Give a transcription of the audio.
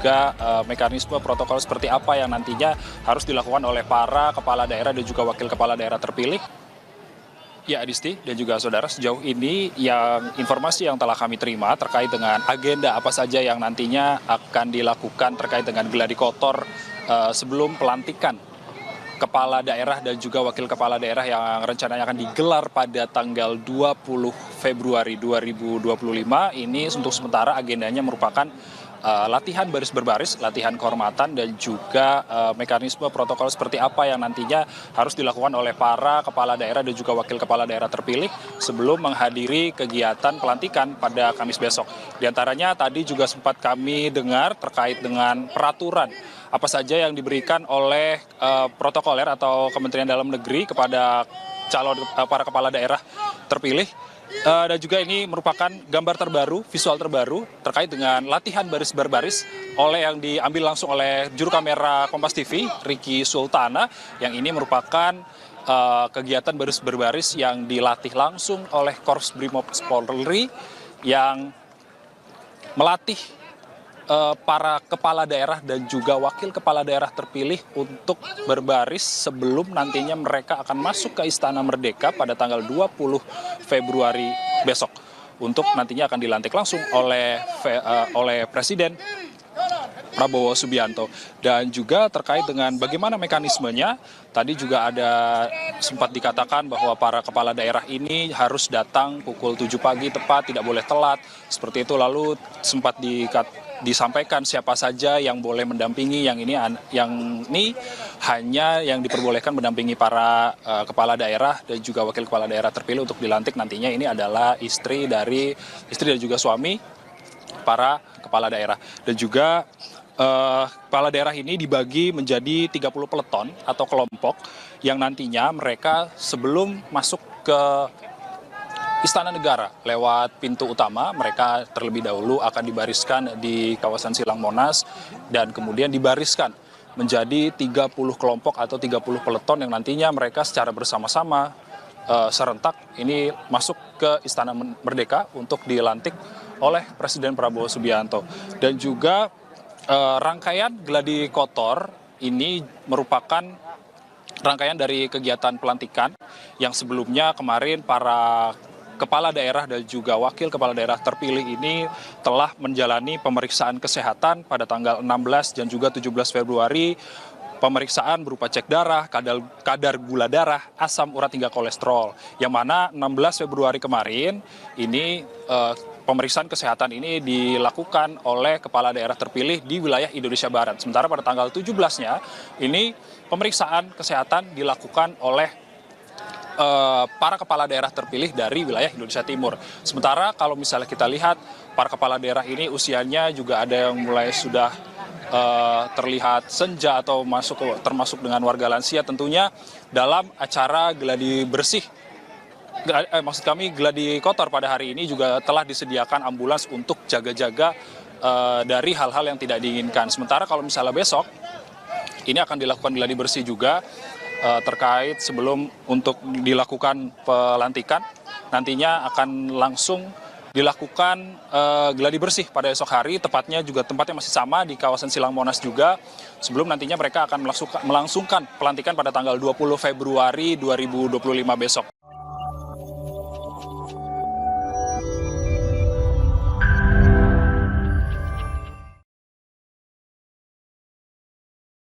juga mekanisme protokol seperti apa yang nantinya harus dilakukan oleh para kepala daerah dan juga wakil kepala daerah terpilih. Ya, Adisti dan juga saudara, sejauh ini yang informasi yang telah kami terima terkait dengan agenda apa saja yang nantinya akan dilakukan terkait dengan gladi kotor sebelum pelantikan kepala daerah dan juga wakil kepala daerah yang rencananya akan digelar pada tanggal 20 Februari 2025. Ini untuk sementara agendanya merupakan latihan baris berbaris, latihan kehormatan, dan juga mekanisme protokol seperti apa yang nantinya harus dilakukan oleh para kepala daerah dan juga wakil kepala daerah terpilih sebelum menghadiri kegiatan pelantikan pada Kamis besok. Di antaranya tadi juga sempat kami dengar terkait dengan peraturan apa saja yang diberikan oleh protokoler atau Kementerian Dalam Negeri kepada para kepala daerah terpilih. Dan juga ini merupakan gambar terbaru, visual terbaru terkait dengan latihan baris berbaris yang diambil langsung oleh juru kamera Kompas TV, Ricky Sultana, yang ini merupakan kegiatan baris berbaris yang dilatih langsung oleh Korps Brimob Polri yang melatih para kepala daerah dan juga wakil kepala daerah terpilih untuk berbaris sebelum nantinya mereka akan masuk ke Istana Merdeka pada tanggal 20 Februari besok untuk nantinya akan dilantik langsung oleh Presiden Prabowo Subianto. Dan juga terkait dengan bagaimana mekanismenya, tadi juga ada sempat dikatakan bahwa para kepala daerah ini harus datang pukul 7 pagi tepat, tidak boleh telat, seperti itu. Lalu sempat disampaikan siapa saja yang boleh mendampingi, yang ini hanya yang diperbolehkan mendampingi para kepala daerah dan juga wakil kepala daerah terpilih untuk dilantik nantinya ini adalah istri dan juga suami para kepala daerah. Dan juga kepala daerah ini dibagi menjadi 30 peleton atau kelompok yang nantinya mereka sebelum masuk ke Istana Negara lewat pintu utama, mereka terlebih dahulu akan dibariskan di kawasan Silang Monas dan kemudian dibariskan menjadi 30 kelompok atau 30 peleton yang nantinya mereka secara bersama-sama serentak ini masuk ke Istana Merdeka untuk dilantik oleh Presiden Prabowo Subianto. Dan juga rangkaian gladi kotor ini merupakan rangkaian dari kegiatan pelantikan yang sebelumnya kemarin para kepala daerah dan juga wakil kepala daerah terpilih ini telah menjalani pemeriksaan kesehatan pada tanggal 16 dan juga 17 Februari. Pemeriksaan berupa cek darah, kadar gula darah, asam urat hingga kolesterol. Yang mana 16 Februari kemarin ini pemeriksaan kesehatan ini dilakukan oleh kepala daerah terpilih di wilayah Indonesia Barat. Sementara pada tanggal 17-nya ini pemeriksaan kesehatan dilakukan oleh para kepala daerah terpilih dari wilayah Indonesia Timur. Sementara kalau misalnya kita lihat para kepala daerah ini usianya juga ada yang mulai sudah terlihat senja atau termasuk dengan warga lansia tentunya dalam acara gladi bersih. Maksud kami gladi kotor pada hari ini juga telah disediakan ambulans untuk jaga-jaga dari hal-hal yang tidak diinginkan. Sementara kalau misalnya besok ini akan dilakukan gladi bersih juga terkait sebelum untuk dilakukan pelantikan, nantinya akan langsung dilakukan gladi bersih pada esok hari, tepatnya juga tempatnya masih sama di kawasan Silang Monas juga, sebelum nantinya mereka akan melangsungkan pelantikan pada tanggal 20 Februari 2025 besok.